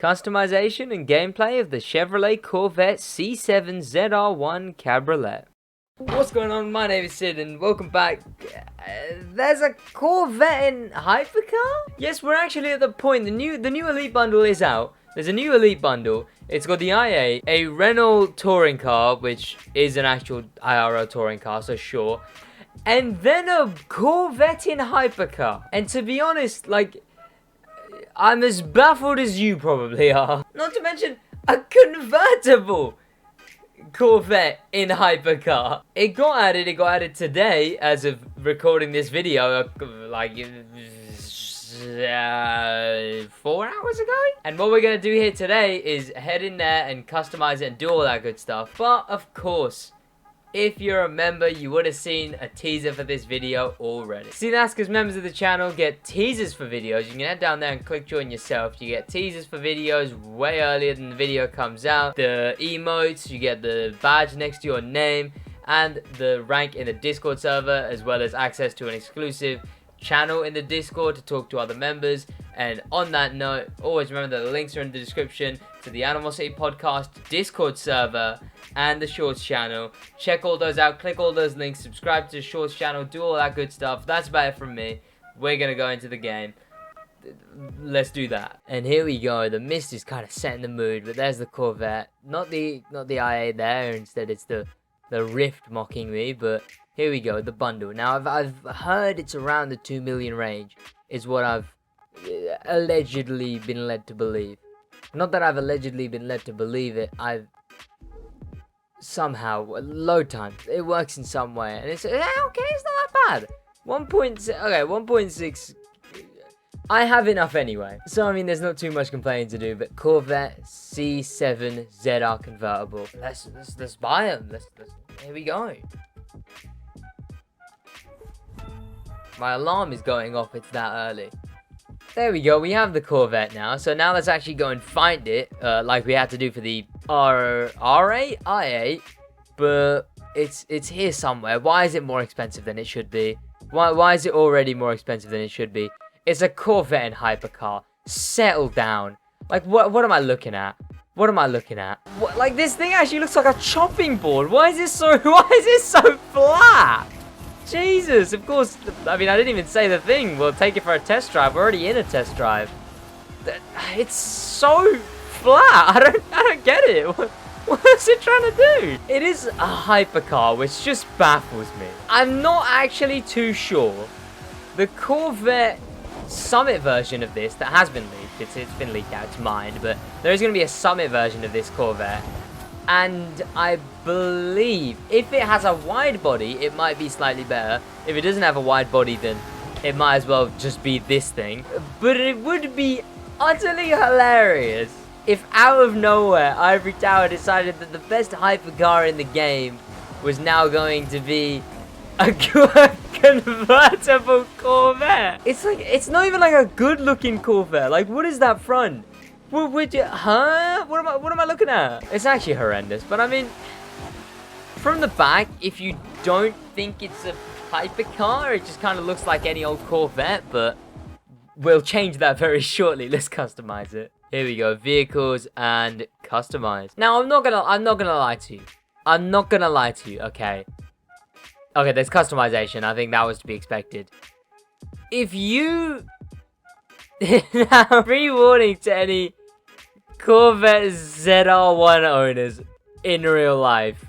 Customization and gameplay of the Chevrolet Corvette C7 ZR1 Cabriolet. What's going on? My name is Sid and welcome back. There's a Corvette in HYPERCAR? Yes, we're actually at the point. The new Elite Bundle is out. There's a new Elite Bundle. It's got the IA, a Renault touring car, which is an actual IRL touring car, so sure. And then a Corvette in HYPERCAR. And to be honest, like, I'm as baffled as you probably are. Not to mention a convertible Corvette in HYPERCAR. It got added today as of recording this video, like 4 hours ago. And what we're gonna do here today is head in there and customize it and do all that good stuff. But of course, if you're a member, you would have seen a teaser for this video already. See, that's because members of the channel get teasers for videos. You can head down there and click join yourself. You get teasers for videos way earlier than the video comes out. The emotes, you get the badge next to your name, and the rank in the Discord server, as well as access to an exclusive channel in the Discord to talk to other members. And on that note, always remember that the links are in the description to the Animosity Podcast Discord server and the Shorts channel. Check all those out, click all those links, subscribe to the Shorts channel, do all that good stuff. That's about it from me. We're gonna go into the game. Let's do that. And here we go. The mist is kind of setting the mood, but there's the Corvette. Not the IA there, instead it's the Rift mocking me, but here we go, the bundle. Now I've heard it's around the 2 million range, is what I've allegedly been led to believe. Not that I've allegedly been led to believe it, I've somehow, load time, it works in some way, and it's okay, it's not that bad. 1.6, I have enough anyway, so I mean there's not too much complaining to do. But Corvette C7 ZR Convertible, let's buy them. Here we go. My alarm is going off, it's that early. There we go, we have the Corvette now. So now let's actually go and find it, like we had to do for the R8, IA, but it's here somewhere. Why is it more expensive than it should be? Why is it already more expensive than it should be? It's a Corvette in HYPERCAR. Settle down. Like, what am I looking at? What am I looking at? What, like, this thing actually looks like a chopping board. Why is it so flat? Jesus, of course, I mean, I didn't even say the thing. We'll take it for a test drive. We're already in a test drive. It's so flat. I don't get it. What is it trying to do? It is a HYPERCAR, which just baffles me. I'm not actually too sure. The Corvette Summit version of this that has been leaked, it's been leaked out, it's mine, but there is going to be a Summit version of this Corvette. And I believe if it has a wide body, it might be slightly better. If it doesn't have a wide body, then it might as well just be this thing. But it would be utterly hilarious if out of nowhere Ivory Tower decided that the best HYPERCAR in the game was now going to be a convertible Corvette. It's like, it's not even like a good looking Corvette. Like, what is that front? What am I looking at? It's actually horrendous, but I mean, from the back, if you don't think it's a HYPERCAR, it just kind of looks like any old Corvette, but we'll change that very shortly. Let's customize it. Here we go, vehicles and customize. Now, I'm not gonna lie to you. I'm not gonna lie to you, okay? Okay, there's customization. I think that was to be expected. If you... Now, pre-warning to any Corvette ZR1 owners in real life.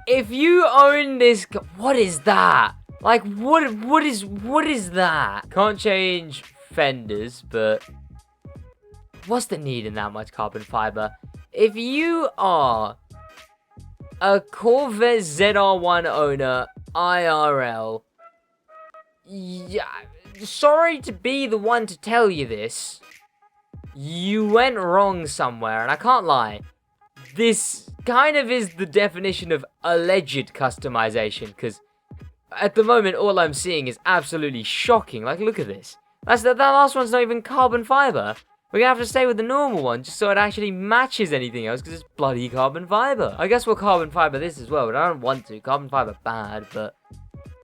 If you own this, what is that? Like, what is that? Can't change fenders, but what's the need in that much carbon fiber? If you are a Corvette ZR1 owner IRL, yeah, sorry to be the one to tell you this. You went wrong somewhere, and I can't lie. This kind of is the definition of alleged customization, because at the moment, all I'm seeing is absolutely shocking. Like, look at this. That last one's not even carbon fiber. We're gonna have to stay with the normal one, just so it actually matches anything else, because it's bloody carbon fiber. I guess we'll carbon fiber this as well, but I don't want to. Carbon fiber bad, but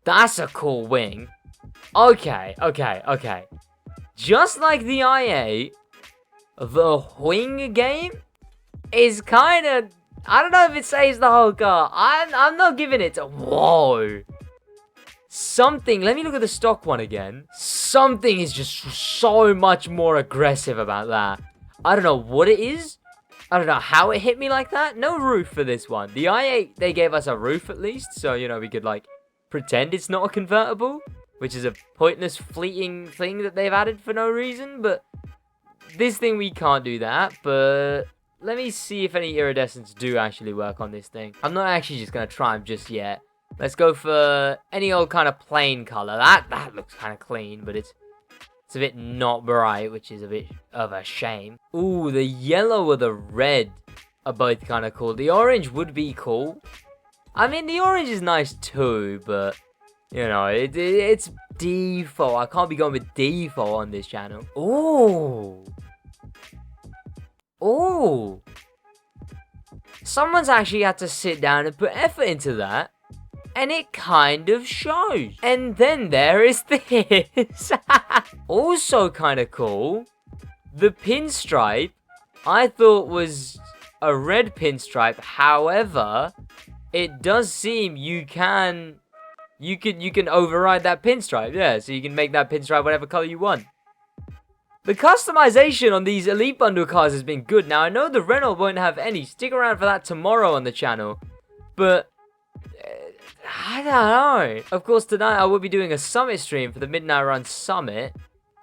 that's a cool wing. Okay. Just like the IA, the wing game is kind of... I don't know if it saves the whole car. I'm not giving it... Whoa. Something... Let me look at the stock one again. Something is just so much more aggressive about that. I don't know what it is. I don't know how it hit me like that. No roof for this one. The i8, they gave us a roof at least. So, you know, we could, like, pretend it's not a convertible. Which is a pointless, fleeting thing that they've added for no reason. But this thing, we can't do that. But let me see if any iridescents do actually work on this thing. I'm not actually just going to try them just yet. Let's go for any old kind of plain color. That looks kind of clean, but it's a bit not bright, which is a bit of a shame. Ooh, the yellow or the red are both kind of cool. The orange would be cool. I mean, the orange is nice too, but... You know, it's default. I can't be going with default on this channel. Oh. Oh. Someone's actually had to sit down and put effort into that. And it kind of shows. And then there is this. Also kind of cool. The pinstripe, I thought was a red pinstripe. However, it does seem you can override that pinstripe, yeah, so you can make that pinstripe whatever color you want. The customization on these Elite Bundle cars has been good. Now, I know the Renault won't have any. Stick around for that tomorrow on the channel. But, I don't know. Of course, tonight I will be doing a Summit stream for the Midnight Run Summit.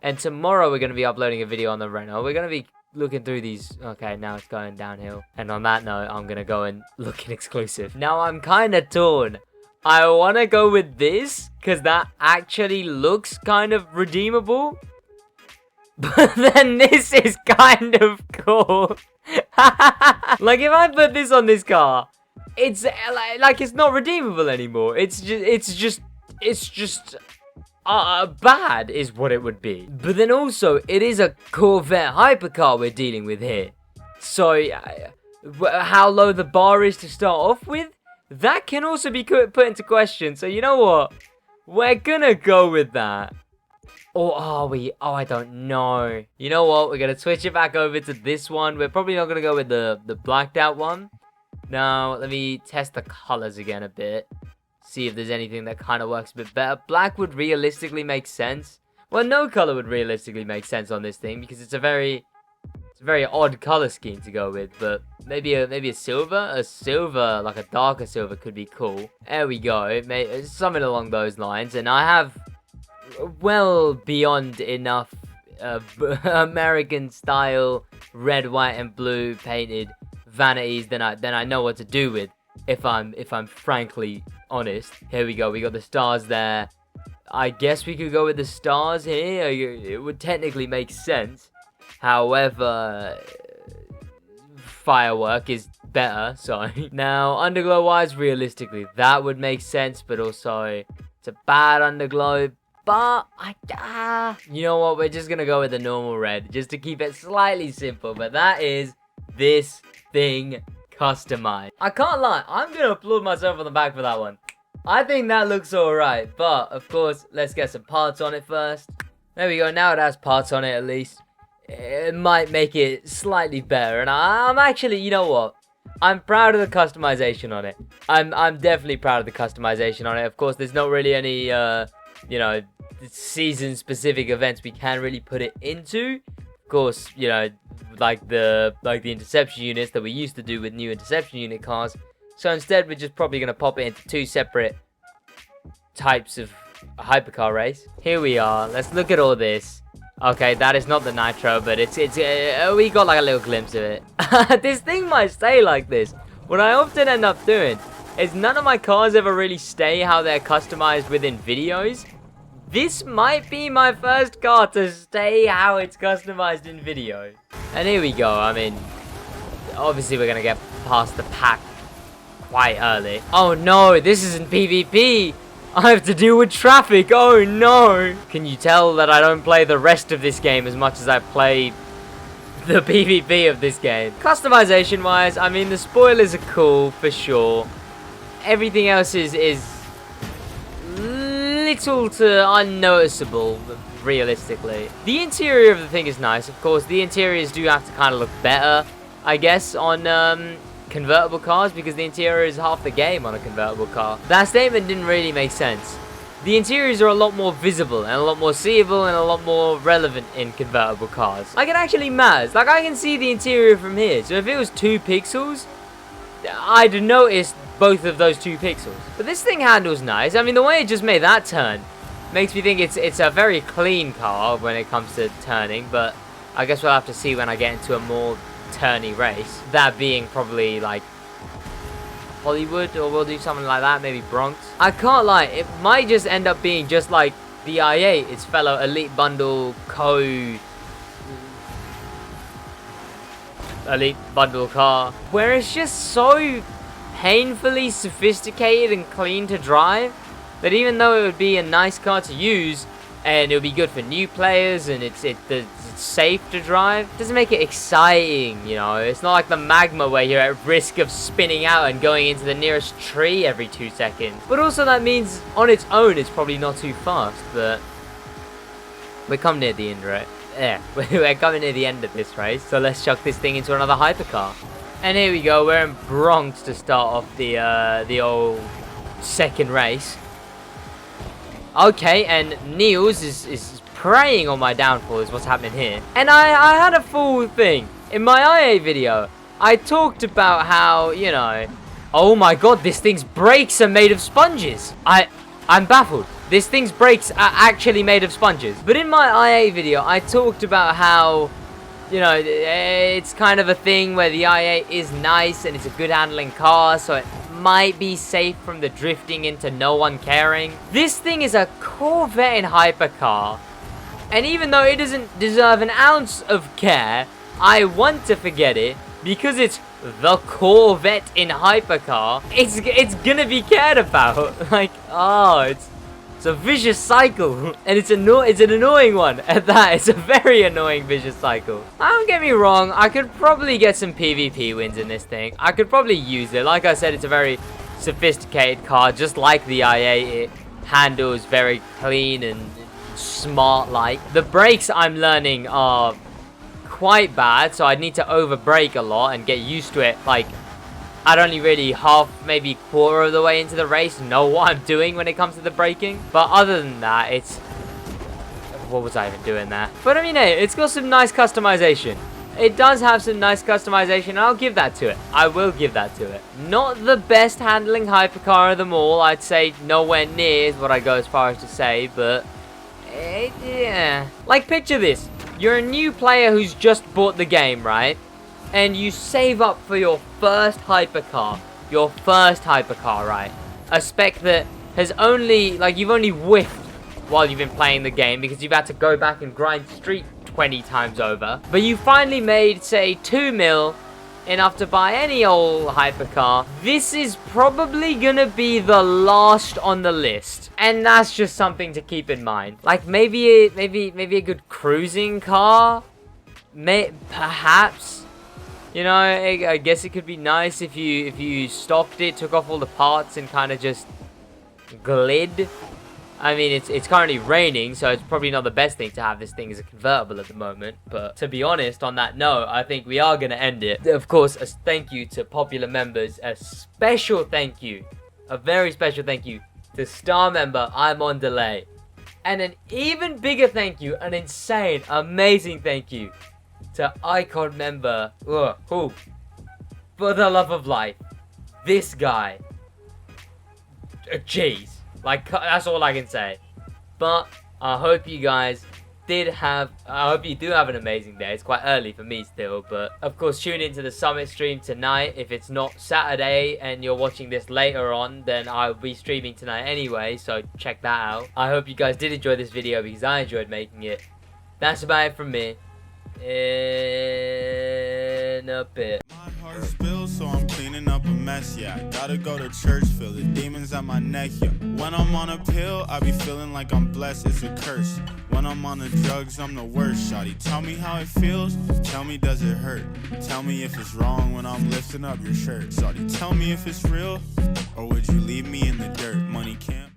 And tomorrow we're going to be uploading a video on the Renault. We're going to be looking through these. Okay, now it's going downhill. And on that note, I'm going to go and look at exclusive. Now, I'm kind of torn. I want to go with this, because that actually looks kind of redeemable. But then this is kind of cool. Like, if I put this on this car, it's like it's not redeemable anymore. It's just bad is what it would be. But then also, it is a Corvette hypercar we're dealing with here. So, how low the bar is to start off with, that can also be put into question. So, you know what? We're gonna go with that. Or are we? Oh, I don't know. You know what? We're gonna switch it back over to this one. We're probably not gonna go with the blacked out one. Now, let me test the colors again a bit. See if there's anything that kind of works a bit better. Black would realistically make sense. Well, no color would realistically make sense on this thing, because it's a very odd color scheme to go with. But maybe a silver, like a darker silver could be cool. There we go. Something along those lines. And I have well beyond enough American style red, white, and blue painted vanities than I know what to do with. If I'm frankly honest. Here we go. We got the stars there. I guess we could go with the stars here. It would technically make sense. However, firework is better, sorry. Now, underglow-wise, realistically, that would make sense, but also, it's a bad underglow. But, you know what, we're just gonna go with the normal red, just to keep it slightly simple. But that is this thing customized. I can't lie, I'm gonna applaud myself on the back for that one. I think that looks alright, but, of course, let's get some parts on it first. There we go, now it has parts on it at least. It might make it slightly better, and I'm actually, you know what? I'm proud of the customization on it. I'm definitely proud of the customization on it. Of course, there's not really any, you know, season-specific events we can really put it into. Of course, you know, like the interception units that we used to do with new interception unit cars. So instead, we're just probably going to pop it into two separate types of a hypercar race. Here we are. Let's look at all this. Okay, that is not the nitro, but we got like a little glimpse of it. This thing might stay like this. What I often end up doing is none of my cars ever really stay how they're customized within videos. This might be my first car to stay how it's customized in video. And here we go. I mean, obviously we're going to get past the pack quite early. Oh no, this isn't PvP. I have to deal with traffic. Oh no. Can you tell that I don't play the rest of this game as much as I play the PvP of this game? Customization wise, I mean, the spoilers are cool for sure. Everything else is little to unnoticeable, realistically. The interior of the thing is nice. Of course, the interiors do have to kind of look better, I guess, on convertible cars, because the interior is half the game on a convertible car. That statement didn't really make sense. The interiors are a lot more visible and a lot more seeable and a lot more relevant in convertible cars. Like, it actually matters. Like, I can see the interior from here. So if it was 2 pixels, I'd notice both of those 2 pixels. But this thing handles nice. I mean, the way it just made that turn makes me think it's a very clean car when it comes to turning. But I guess we'll have to see when I get into a more turny race. That being probably, like, Hollywood, or we'll do something like that, maybe Bronx. I can't lie, it might just end up being just like the i8, its fellow Elite Bundle Elite Bundle car, where it's just so painfully sophisticated and clean to drive that even though it would be a nice car to use and it would be good for new players and it's safe to drive, it doesn't make it exciting, you know. It's not like the Magma where you're at risk of spinning out and going into the nearest tree every 2 seconds. But also that means on its own it's probably not too fast, but we're coming near the end, right? Yeah, we're coming near the end of this race, so let's chuck this thing into another hypercar. And here we go, we're in Bronx to start off the old second race. Okay, and Niels is preying on my downfall is what's happening here. And I had a full thing. In my IA video, I talked about how, you know, oh my god, this thing's brakes are made of sponges. I'm baffled. This thing's brakes are actually made of sponges. But in my IA video, I talked about how, you know, it's kind of a thing where the i8 is nice and it's a good handling car, so it might be safe from the drifting into no one caring. This thing is a Corvette in hypercar, and even though it doesn't deserve an ounce of care, I want to forget it because it's the Corvette in hypercar. It's gonna be cared about. Like, oh, it's a vicious cycle, and it's an annoying one at that. It's a very annoying vicious cycle. Don't get me wrong, I could probably get some PvP wins in this thing. I could probably use it. Like I said, it's a very sophisticated car, just like the i8. It handles very clean and smart like. The brakes I'm learning are quite bad, so I'd need to over brake a lot and get used to it. Like, I'd only really half, maybe quarter of the way into the race know what I'm doing when it comes to the braking. But other than that, it's... what was I even doing there? But I mean, hey, it's got some nice customization. It does have some nice customization, and I'll give that to it. I will give that to it. Not the best handling hypercar of them all. I'd say nowhere near is what I go as far as to say, but... yeah. Like, picture this. You're a new player who's just bought the game, right? And you save up for your first hypercar. Your first hypercar, right? A spec that has only, like, you've only whiffed while you've been playing the game because you've had to go back and grind Street 20 times over. But you finally made, say, 2 mil, enough to buy any old hypercar. This is probably gonna be the last on the list. And that's just something to keep in mind. Like, maybe a good cruising car? Perhaps. You know, I guess it could be nice if you stopped it, took off all the parts, and kind of just glid. I mean, it's currently raining, so it's probably not the best thing to have this thing as a convertible at the moment. But to be honest, on that note, I think we are going to end it. Of course, a thank you to popular members. A special thank you, a very special thank you to star member I'm on Delay. And an even bigger thank you, an insane, amazing thank you to Icon member, who, for the love of life, this guy, jeez, like, that's all I can say. But I hope you guys I hope you do have an amazing day. It's quite early for me still, but of course tune into the Summit stream tonight. If it's not Saturday and you're watching this later on, then I'll be streaming tonight anyway, so check that out. I hope you guys did enjoy this video because I enjoyed making it. That's about it from me. In a bit. My heart spills, so I'm cleaning up a mess, yeah. I gotta go to church, feel the demons at my neck, yeah. When I'm on a pill, I be feeling like I'm blessed, it's a curse. When I'm on the drugs, I'm the worst, shawty. Tell me how it feels, tell me does it hurt. Tell me if it's wrong when I'm lifting up your shirt, shawty. Tell me if it's real, or would you leave me in the dirt? Money can't